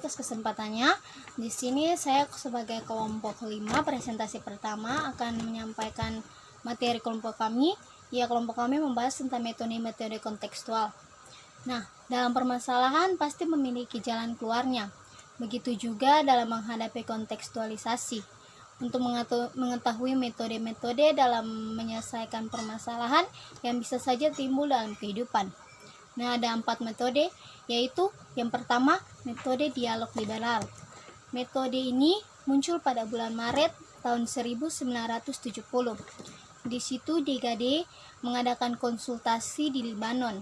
atas kesempatannya. Di sini saya sebagai kelompok 5 presentasi pertama akan menyampaikan materi kelompok kami. Ya, kelompok kami membahas tentang metode kontekstual. Nah, dalam permasalahan pasti memiliki jalan keluarnya. Begitu juga dalam menghadapi kontekstualisasi. Untuk mengetahui metode-metode dalam menyelesaikan permasalahan yang bisa saja timbul dalam kehidupan. Nah, ada 4 metode, yaitu yang pertama, metode dialog liberal. Metode ini muncul pada bulan Maret tahun 1970. Di situ DKD mengadakan konsultasi di Libanon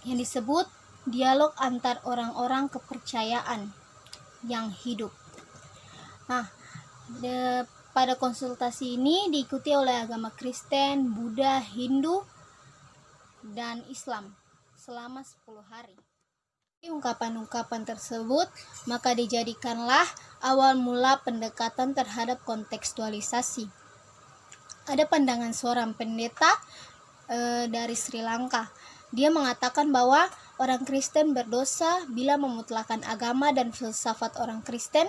yang disebut dialog antar orang-orang kepercayaan yang hidup. Nah, pada konsultasi ini diikuti oleh agama Kristen, Buddha, Hindu, dan Islam selama 10 hari. Ungkapan-ungkapan tersebut maka dijadikanlah awal mula pendekatan terhadap kontekstualisasi. Ada pandangan seorang pendeta dari Sri Lanka. Dia mengatakan bahwa orang Kristen berdosa bila memutlakan agama dan filsafat orang Kristen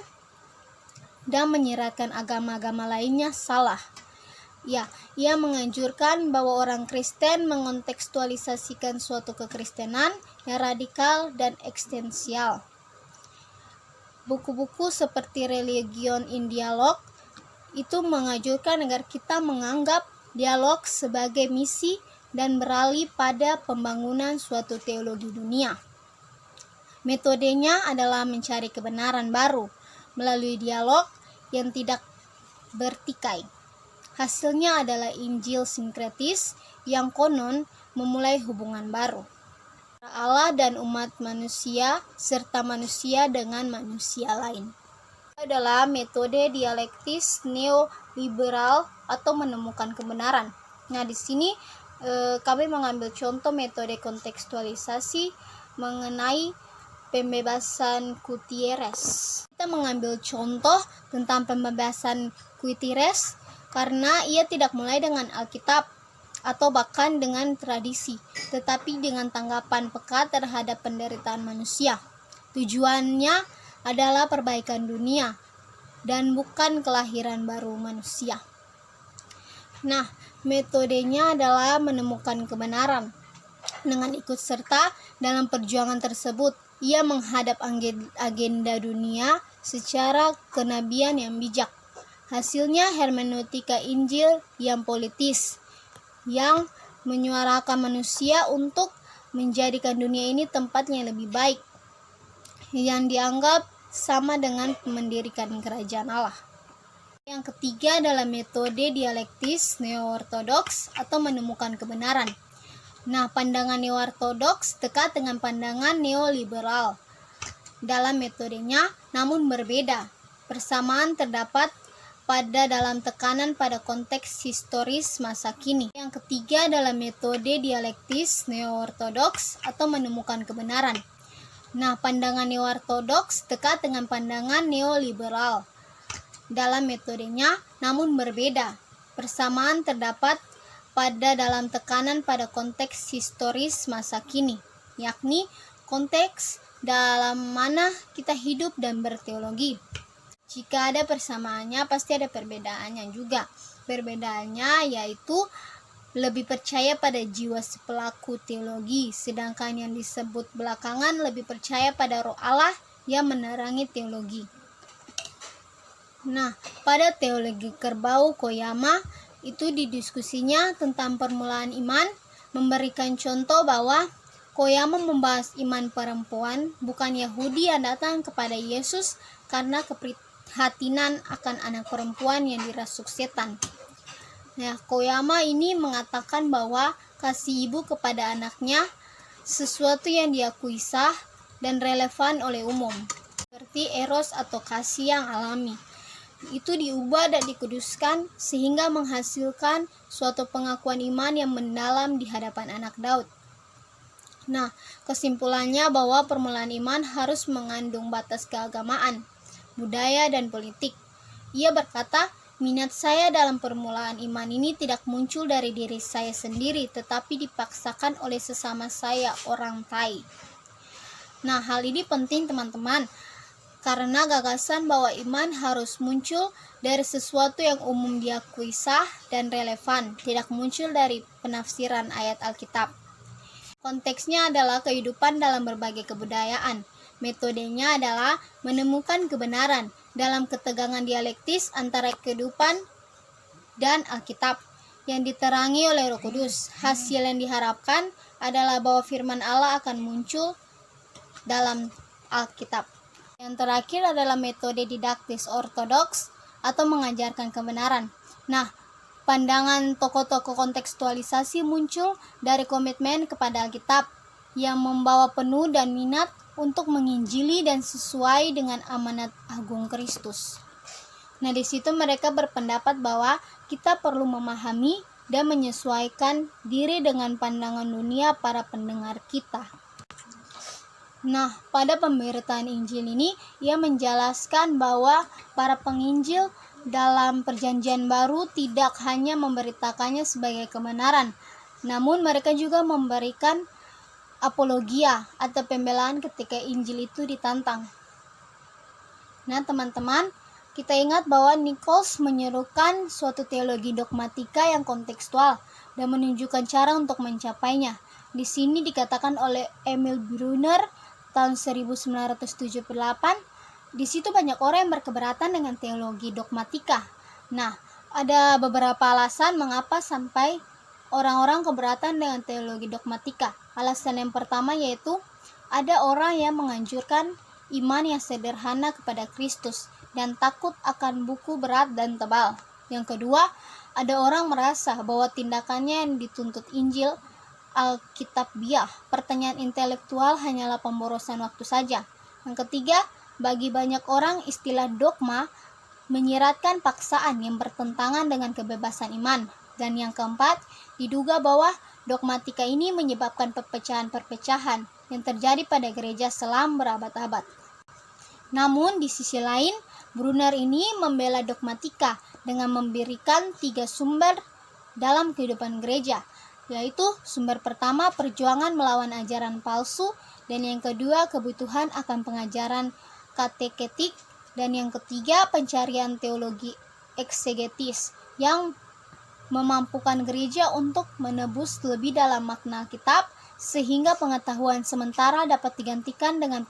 dan menyiratkan agama-agama lainnya salah. Ya, ia menganjurkan bahwa orang Kristen mengontekstualisasikan suatu kekristenan yang radikal dan eksistensial. Buku-buku seperti Religion in Dialogue itu menganjurkan agar kita menganggap dialog sebagai misi dan beralih pada pembangunan suatu teologi dunia. Metodenya adalah mencari kebenaran baru melalui dialog yang tidak bertikai. Hasilnya adalah Injil sinkretis yang konon memulai hubungan baru Allah dan umat manusia serta manusia dengan manusia lain. Adalah metode dialektis neoliberal atau menemukan kebenaran. Nah, di sini kami mengambil contoh metode kontekstualisasi mengenai pembebasan Gutierrez. Kita mengambil contoh tentang pembebasan Gutierrez karena ia tidak mulai dengan Alkitab atau bahkan dengan tradisi, tetapi dengan tanggapan peka terhadap penderitaan manusia. Tujuannya adalah perbaikan dunia dan bukan kelahiran baru manusia. Nah, metodenya adalah menemukan kebenaran. Dengan ikut serta dalam perjuangan tersebut, ia menghadap agenda dunia secara kenabian yang bijak. Hasilnya hermeneutika Injil yang politis, yang menyuarakan manusia untuk menjadikan dunia ini tempat yang lebih baik, yang dianggap sama dengan mendirikan kerajaan Allah. Yang ketiga adalah metode dialektis neo-ortodoks atau menemukan kebenaran. Nah, pandangan neo-ortodoks dekat dengan pandangan neoliberal dalam metodenya, namun berbeda. Persamaan terdapat pada dalam tekanan pada konteks historis masa kini. Yang ketiga adalah metode dialektis neo-ortodoks atau menemukan kebenaran. Nah, pandangan neo-ortodoks dekat dengan pandangan neoliberal dalam metodenya, namun berbeda. Persamaan terdapat pada dalam tekanan pada konteks historis masa kini, yakni konteks dalam mana kita hidup dan berteologi. Jika ada persamaannya, pasti ada perbedaannya juga. Perbedaannya yaitu lebih percaya pada jiwa si pelaku teologi, sedangkan yang disebut belakangan lebih percaya pada roh Allah yang menerangi teologi. Nah, pada teologi kerbau Koyama, itu di diskusinya tentang permulaan iman, memberikan contoh bahwa Koyama membahas iman perempuan, bukan Yahudi yang datang kepada Yesus karena keprihatinan akan anak perempuan yang dirasuk setan. Nah, Koyama ini mengatakan bahwa kasih ibu kepada anaknya sesuatu yang diakui sah dan relevan oleh umum, seperti eros atau kasih yang alami. Itu diubah dan dikuduskan sehingga menghasilkan suatu pengakuan iman yang mendalam di hadapan anak Daud. Nah, kesimpulannya bahwa permulaan iman harus mengandung batas keagamaan, budaya, dan politik. Ia berkata, minat saya dalam permulaan iman ini tidak muncul dari diri saya sendiri, tetapi dipaksakan oleh sesama saya, orang Thai. Nah, hal ini penting teman-teman, karena gagasan bahwa iman harus muncul dari sesuatu yang umum diakui sah dan relevan, tidak muncul dari penafsiran ayat Alkitab. Konteksnya adalah kehidupan dalam berbagai kebudayaan. Metodenya adalah menemukan kebenaran dalam ketegangan dialektis antara kehidupan dan Alkitab yang diterangi oleh Roh Kudus. Hasil yang diharapkan adalah bahwa firman Allah akan muncul dalam Alkitab. Yang terakhir adalah metode didaktis ortodoks atau mengajarkan kebenaran. Nah, pandangan tokoh-tokoh kontekstualisasi muncul dari komitmen kepada Alkitab yang membawa penuh dan minat untuk menginjili dan sesuai dengan amanat agung Kristus. Nah, di situ mereka berpendapat bahwa kita perlu memahami dan menyesuaikan diri dengan pandangan dunia para pendengar kita. Nah, pada pemberitaan Injil ini, ia menjelaskan bahwa para penginjil dalam Perjanjian Baru tidak hanya memberitakannya sebagai kebenaran, namun mereka juga memberikan apologia atau pembelaan ketika Injil itu ditantang. Nah, teman-teman, kita ingat bahwa Nichols menyerukan suatu teologi dogmatika yang kontekstual dan menunjukkan cara untuk mencapainya. Di sini dikatakan oleh Emil Brunner tahun 1978, di situ banyak orang yang berkeberatan dengan teologi dogmatika. Nah, ada beberapa alasan mengapa sampai orang-orang keberatan dengan teologi dogmatika. Alasan yang pertama yaitu ada orang yang menganjurkan iman yang sederhana kepada Kristus dan takut akan buku berat dan tebal. Yang kedua, ada orang merasa bahwa tindakannya yang dituntut Injil Alkitabiah, pertanyaan intelektual hanyalah pemborosan waktu saja. Yang ketiga, bagi banyak orang istilah dogma menyiratkan paksaan yang bertentangan dengan kebebasan iman. Dan yang keempat, diduga bahwa dogmatika ini menyebabkan perpecahan-perpecahan yang terjadi pada gereja selama berabad-abad. Namun di sisi lain, Brunner ini membela dogmatika dengan memberikan 3 sumber dalam kehidupan gereja, yaitu sumber pertama perjuangan melawan ajaran palsu, dan yang kedua kebutuhan akan pengajaran kateketik, dan yang ketiga pencarian teologi eksegetis yang memampukan gereja untuk menebus lebih dalam makna Alkitab sehingga pengetahuan sementara dapat digantikan dengan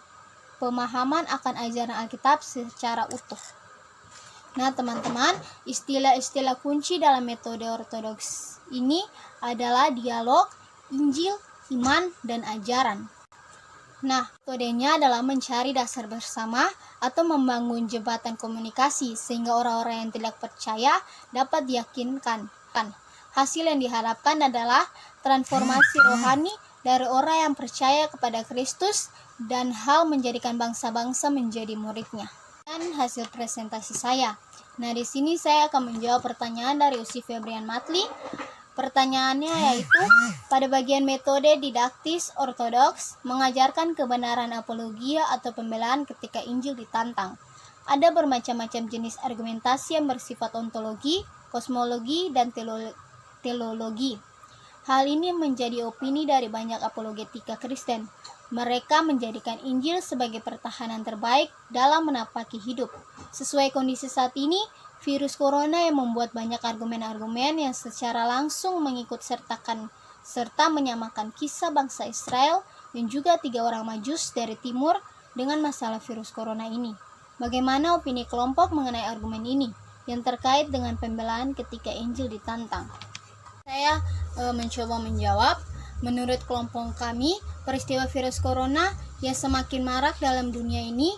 pemahaman akan ajaran Alkitab secara utuh. Nah, teman-teman, istilah-istilah kunci dalam metode ortodoks ini adalah dialog, Injil, iman, dan ajaran. Nah, metodenya adalah mencari dasar bersama atau membangun jembatan komunikasi sehingga orang-orang yang tidak percaya dapat diyakinkan. Hasil yang diharapkan adalah transformasi rohani dari orang yang percaya kepada Kristus dan hal menjadikan bangsa-bangsa menjadi muridnya. Dan hasil presentasi saya. Nah, di sini saya akan menjawab pertanyaan dari Usi Febrian Matli. Pertanyaannya yaitu, pada bagian metode didaktis ortodoks mengajarkan kebenaran apologia atau pembelaan ketika Injil ditantang. Ada bermacam-macam jenis argumentasi yang bersifat ontologi, kosmologi, dan teologi. Hal ini menjadi opini dari banyak apologetika Kristen. Mereka menjadikan Injil sebagai pertahanan terbaik dalam menapaki hidup. Sesuai kondisi saat ini, virus corona yang membuat banyak argumen-argumen yang secara langsung mengikut serta menyamakan kisah bangsa Israel dan juga 3 orang Majus dari timur dengan masalah virus corona ini. Bagaimana opini kelompok mengenai argumen ini yang terkait dengan pembelaan ketika Injil ditantang? Saya mencoba menjawab. Menurut kelompok kami, peristiwa virus corona yang semakin marak dalam dunia ini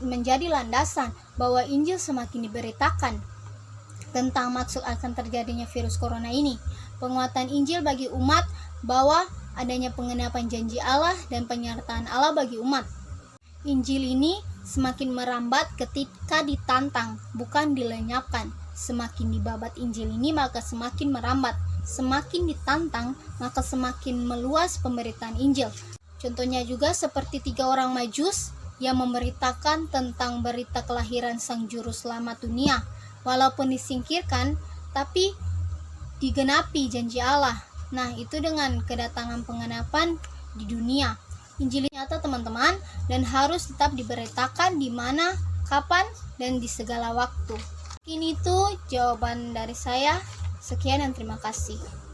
menjadi landasan bahwa Injil semakin diberitakan tentang maksud akan terjadinya virus corona ini. Penguatan Injil bagi umat bahwa adanya pengenapan janji Allah dan penyertaan Allah bagi umat. Injil ini semakin merambat ketika ditantang, bukan dilenyapkan. Semakin dibabat Injil ini maka semakin merambat. Semakin ditantang maka semakin meluas pemberitaan Injil. Contohnya juga seperti 3 orang Majus yang memberitakan tentang berita kelahiran Sang Juru Selamat dunia. Walaupun disingkirkan, tapi digenapi janji Allah. Nah, itu dengan kedatangan pengenapan di dunia. Injil nyata teman-teman, dan harus tetap diberitakan di mana, kapan, dan di segala waktu. Ini tuh jawaban dari saya. Sekian dan terima kasih.